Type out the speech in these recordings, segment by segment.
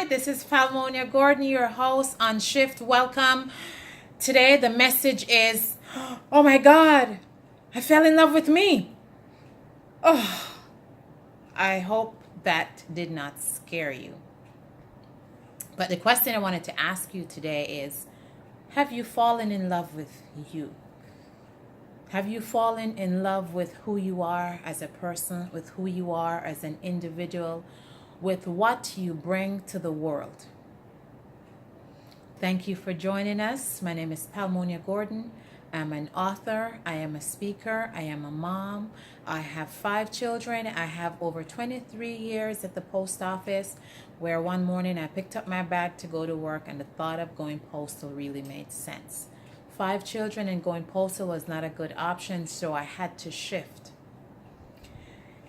This is Palmonia Gordon, your host on S.H.I.F.T. Welcome. Today the message is, oh my God, I fell in love with me. Oh, I hope that did not scare you. But the question I wanted to ask you today is, have you fallen in love with you? Have you fallen in love with who you are as a person, with who you are as an individual, with what you bring to the world? Thank you for joining us. My name is Palmonia Gordon. I'm an author. I am a speaker. I am a mom. I have 5 children. I have over 23 years at the post office, where one morning I picked up my bag to go to work and the thought of going postal really made sense. 5 children and going postal was not a good option, so I had to shift.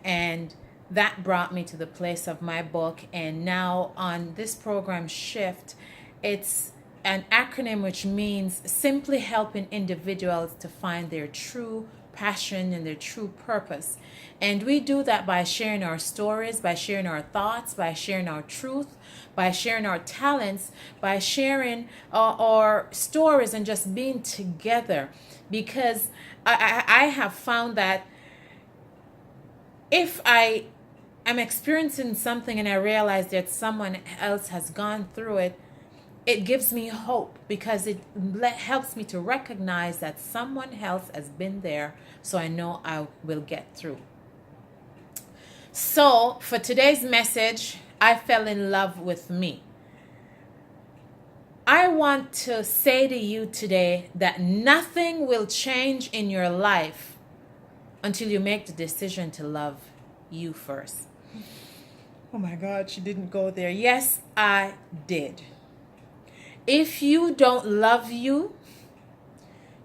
And that brought me to the place of my book. And now on this program, S.H.I.F.T, it's an acronym which means simply helping individuals to find their true passion and their true purpose. And we do that by sharing our stories, by sharing our thoughts, by sharing our truth, by sharing our talents, by sharing our stories and just being together. Because I have found that if I am experiencing something and I realize that someone else has gone through it, it gives me hope, because it helps me to recognize that someone else has been there, so I know I will get through. So for today's message, I fell in love with me. I want to say to you today that nothing will change in your life until you make the decision to love you first. Oh my God, she didn't go there. Yes, I did. If you don't love you,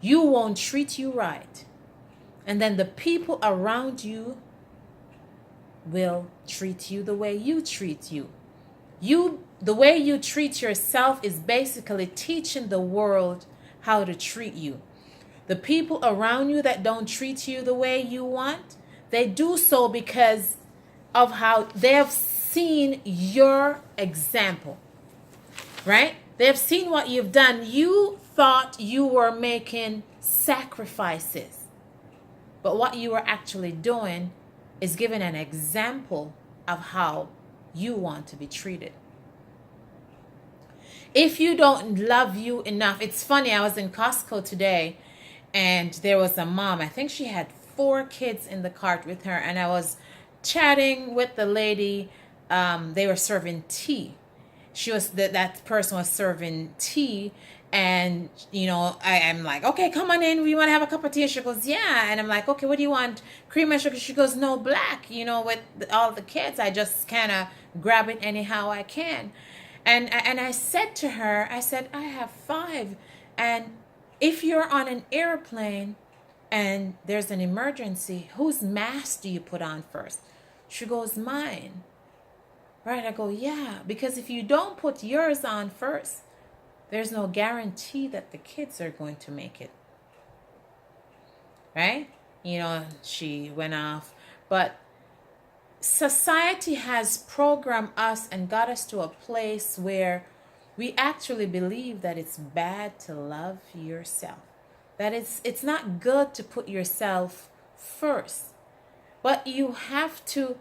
you won't treat you right. And then the people around you will treat you the way you treat you. The way you treat yourself is basically teaching the world how to treat you. The people around you that don't treat you the way you want, they do so because of how they have seen your example, right? They have seen what you've done. You thought you were making sacrifices, but what you were actually doing is giving an example of how you want to be treated. If you don't love you enough, it's funny, I was in Costco today and there was a mom, I think she had 4 kids in the cart with her, and I was chatting with the lady. They were serving tea. That person was serving tea, and I'm like, okay, come on in, we want to have a cup of tea. She goes, yeah. And I'm like, okay, what do you want, cream and sugar? She goes, no, black. With all the kids, I just kind of grab it anyhow I can. And I said to her, I said, I have 5, and if you're on an airplane and there's an emergency, whose mask do you put on first? She goes, mine. Right? I go, yeah, because if you don't put yours on first, there's no guarantee that the kids are going to make it. Right? She went off. But society has programmed us and got us to a place where we actually believe that it's bad to love yourself. That it's not good to put yourself first. But you have to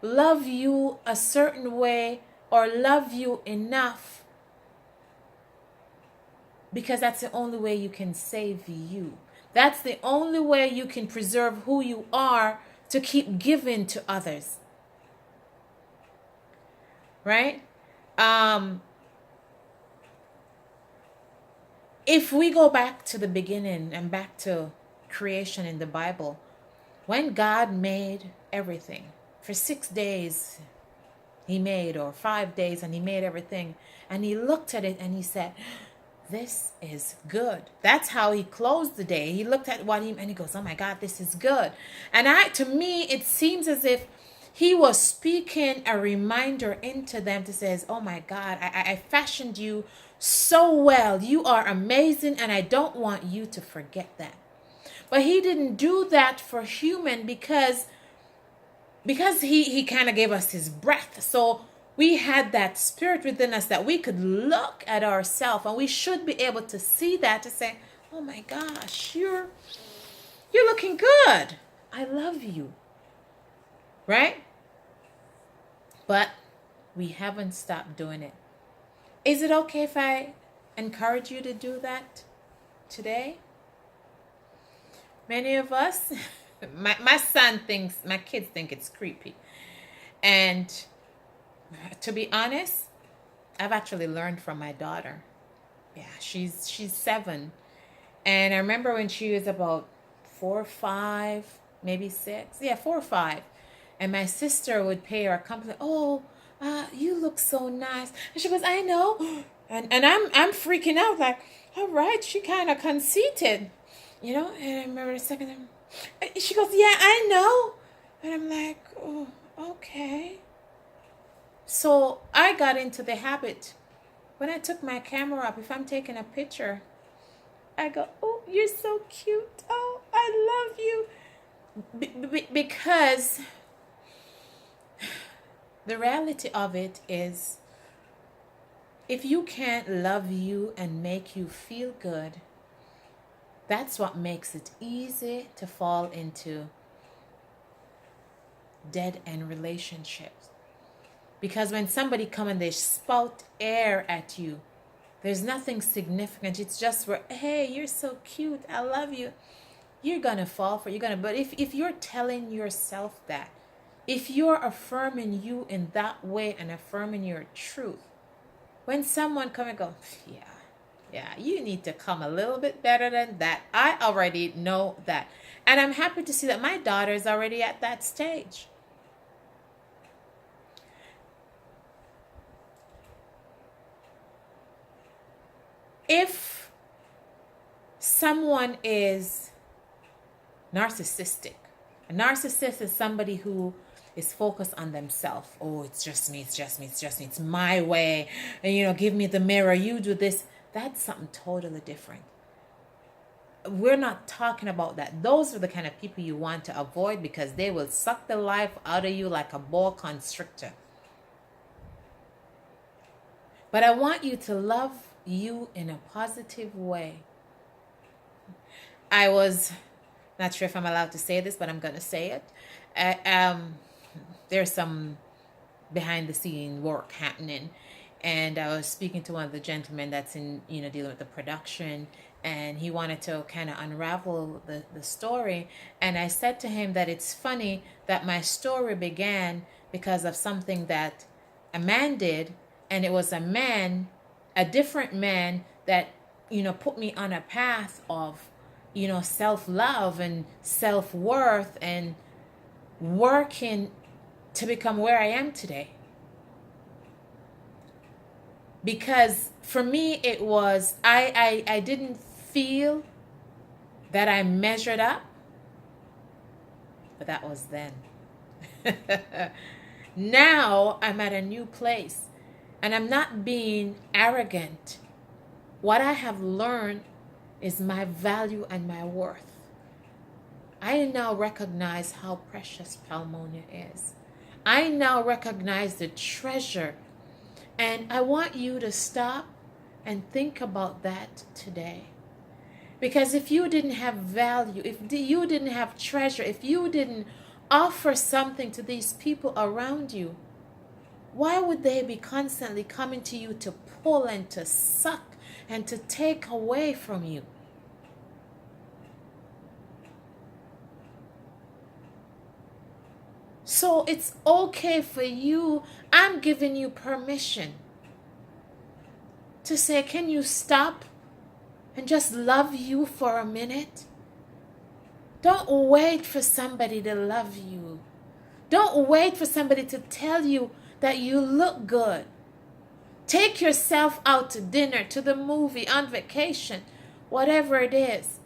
love you a certain way, or love you enough, because that's the only way you can save you. That's the only way you can preserve who you are, to keep giving to others. Right? If we go back to the beginning and back to creation in the Bible, when God made everything, for 6 days he made, or 5 days, and he made everything, and he looked at it and he said, this is good. That's how he closed the day. He looked at and he goes, oh my God, this is good. And to me, it seems as if he was speaking a reminder into them to say, oh my God, I fashioned you so well. You are amazing, and I don't want you to forget that. But he didn't do that for human because he kind of gave us his breath. So we had that spirit within us that we could look at ourselves, and we should be able to see that, to say, oh my gosh, you're looking good. I love you. Right? But we haven't stopped doing it. Is it okay if I encourage you to do that today? Many of us, my kids think it's creepy. And to be honest, I've actually learned from my daughter. Yeah, she's 7. And I remember when she was about 4 or 5, maybe 6. Yeah, 4 or 5. And my sister would pay her a compliment. Oh, you look so nice. And she goes, I know. And I'm freaking out, like, all right, she kind of conceited, you know. And I remember the second time, she goes, yeah, I know. And I'm like, oh, okay. So I got into the habit. When I took my camera up, if I'm taking a picture, I go, oh, you're so cute. Oh, I love you. Because the reality of it is, if you can't love you and make you feel good, that's what makes it easy to fall into dead-end relationships. Because when somebody come and they spout air at you, there's nothing significant. It's just for, hey, you're so cute, I love you. You're gonna fall for it. But if you're telling yourself that, if you're affirming you in that way and affirming your truth, when someone come and go, yeah, you need to come a little bit better than that. I already know that. And I'm happy to see that my daughter is already at that stage. If someone is narcissistic, a narcissist is somebody who is focused on themselves. Oh, it's just me, it's my way. And, give me the mirror, you do this. That's something totally different. We're not talking about that. Those are the kind of people you want to avoid, because they will suck the life out of you like a boa constrictor. But I want you to love you in a positive way. I was not sure if I'm allowed to say this, but I'm going to say it. There's some behind the scene work happening, and I was speaking to one of the gentlemen that's in dealing with the production, and he wanted to kind of unravel the story. And I said to him that it's funny that my story began because of something that a man did, and it was a different man that put me on a path of self-love and self-worth and working to become where I am today. Because for me, it was, I didn't feel that I measured up, but that was then. Now I'm at a new place, and I'm not being arrogant. What I have learned is my value and my worth. I now recognize how precious Palmonia is. I now recognize the treasure. And I want you to stop and think about that today. Because if you didn't have value, if you didn't have treasure, if you didn't offer something to these people around you, why would they be constantly coming to you to pull and to suck and to take away from you? So it's okay for you. I'm giving you permission to say, can you stop and just love you for a minute? Don't wait for somebody to love you. Don't wait for somebody to tell you that you look good. Take yourself out to dinner, to the movie, on vacation, whatever it is.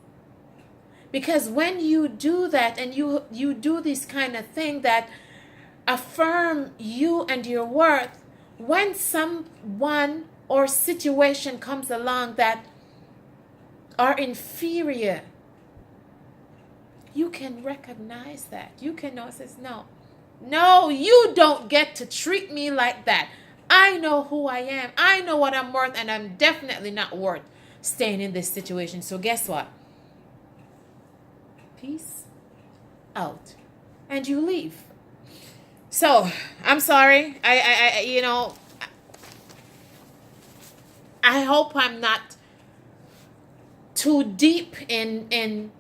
Because when you do that and you do this kind of thing that affirm you and your worth, when someone or situation comes along that are inferior, you can recognize that. You can know, says, no, No, you don't get to treat me like that. I know who I am. I know what I'm worth, and I'm definitely not worth staying in this situation. So guess what? Peace out. And you leave. So, I'm sorry. I hope I'm not too deep in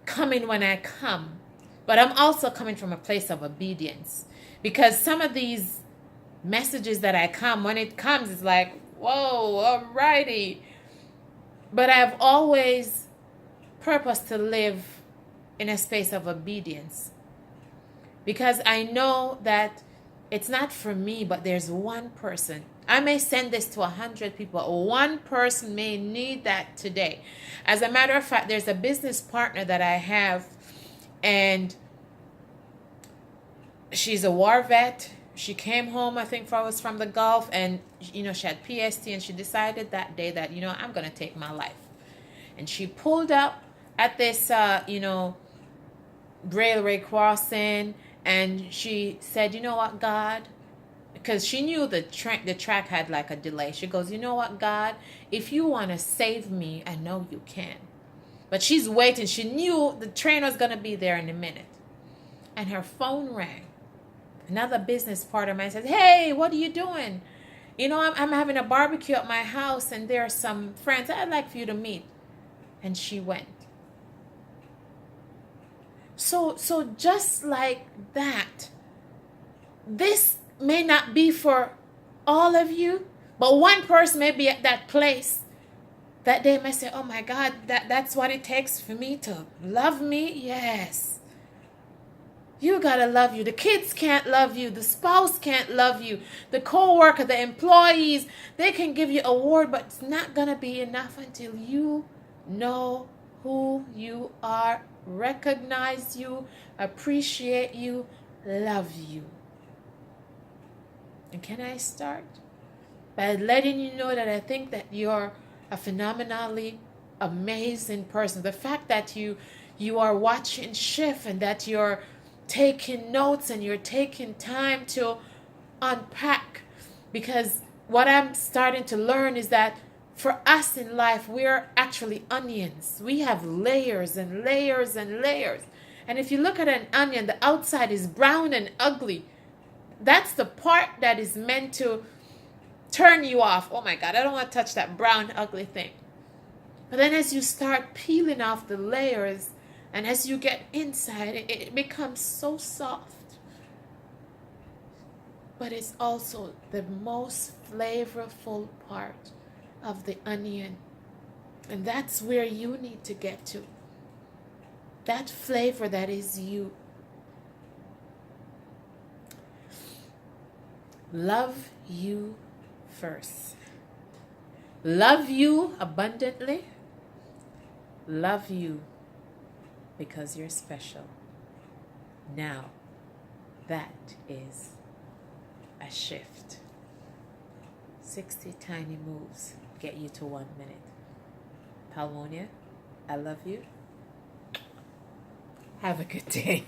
coming when I come. But I'm also coming from a place of obedience. Because some of these messages that I come, when it comes, it's like, whoa, alrighty. But I've always purposed to live in a space of obedience. Because I know that it's not for me, but there's one person. I may send this to 100 people. One person may need that today. As a matter of fact, there's a business partner that I have, and she's a war vet. She came home, I think, from the Gulf, and she had PST, and she decided that day that, I'm going to take my life. And she pulled up at this, railway crossing, and she said, you know what, God? Because she knew the track had like a delay. She goes, you know what, God? If you want to save me, I know you can. But she's waiting. She knew the train was going to be there in a minute. And her phone rang. Another business partner of mine says, hey, what are you doing? I'm having a barbecue at my house, and there are some friends I'd like for you to meet. And she went. So just like that, this may not be for all of you, but one person may be at that place that they may say, oh my God, that's what it takes for me to love me. Yes. You gotta love you. The kids can't love you. The spouse can't love you. The co-worker, the employees, they can give you a award, but it's not gonna be enough until you know who you are, recognize you, appreciate you, love you. And can I start by letting you know that I think that you're a phenomenally amazing person. The fact that you are watching S.H.I.F.T and that you're taking notes and you're taking time to unpack, because what I'm starting to learn is that for us in life, we're actually onions. We have layers and layers and layers. And if you look at an onion, the outside is brown and ugly. That's the part that is meant to turn you off. Oh my God, I don't want to touch that brown, ugly thing. But then as you start peeling off the layers, and as you get inside, it becomes so soft. But it's also the most flavorful part of the onion. And that's where you need to get to. That flavor that is you. Love you first. Love you abundantly. Love you because you're special. Now, that is a shift. 60 tiny moves get you to 1 minute. Palmonia, I love you. Have a good day.